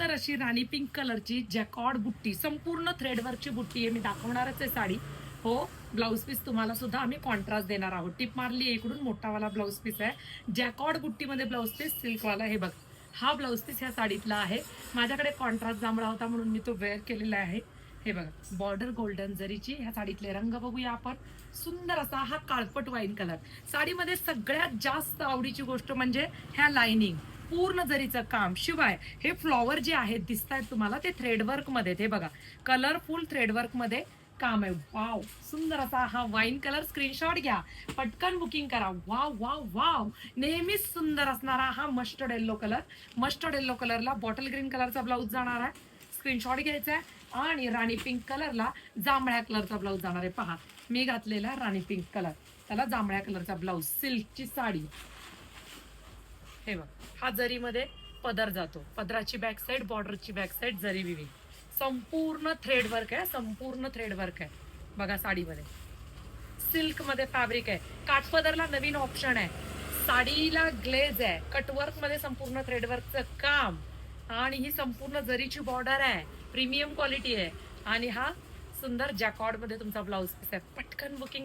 सुंदर अशी राणी पिंक कलरची जॅकॉर्ड बुट्टी, संपूर्ण थ्रेडवर्कची बुट्टी आहे. मी दाखवणारच आहे साडी. हो, ब्लाऊज पीस तुम्हाला सुद्धा आम्ही कॉन्ट्रास्ट देणार आहोत. टिप मारली इकडून, मोठावाला ब्लाऊज पीस आहे. जॅकॉर्ड बुट्टीमध्ये ब्लाऊज पीस, सिल्कवाला. हे बघ, हा ब्लाऊज पीस ह्या साडीतला आहे. माझ्याकडे कॉन्ट्रास्ट जांभळा होता म्हणून मी तो वेअर केलेला आहे. हे बघा, बॉर्डर गोल्डन जरीची. ह्या साडीतले रंग बघूया आपण. सुंदर असा हा काळपट वाईन कलर. साडीमध्ये सगळ्यात जास्त आवडीची गोष्ट म्हणजे ह्या लाइनिंग, पूर्ण जरीचं काम. शिवाय हे फ्लॉवर जे आहेत दिसत आहेत तुम्हाला, ते थ्रेडवर्क मध्ये. हे बघा, कलरफुल थ्रेडवर्क मध्ये काम आहे. वाव, सुंदर असा हा वाईन कलर. स्क्रीनशॉट घ्या, पटकन बुकिंग करा. Wow wow wow. नेहमीच सुंदर असणारा हा mustard yellow colour. Mustard yellow कलरला बॉटल ग्रीन कलरचा ब्लाऊज जाणार आहे. स्क्रीनशॉट घ्यायचा आहे. आणि राणी पिंक कलरला जांभळ्या कलरचा ब्लाऊज जाणार आहे. पहा, मी घातलेला राणी पिंक कलर, त्याला जांभळ्या कलरचा ब्लाऊज. सिल्कची साडी. हे बघ, हा जरीमध्ये पदर जातो. पदराची बॅक साईड, बॉर्डरची बॅक साईड जरी विविंग. संपूर्ण थ्रेड वर्क आहे. संपूर्ण थ्रेड वर्क आहे बघा साडीमध्ये. सिल्क मध्ये फॅब्रिक आहे. काठपदरला नवीन ऑप्शन आहे. साडीला ग्लेज आहे. कटवर्क मध्ये संपूर्ण थ्रेडवर्कचं काम. आणि ही संपूर्ण जरीची बॉर्डर आहे. प्रीमियम क्वालिटी आहे. आणि हा सुंदर जॅकॉर्ड मध्ये तुमचा ब्लाऊज पीस आहे. पटकन बुकिंग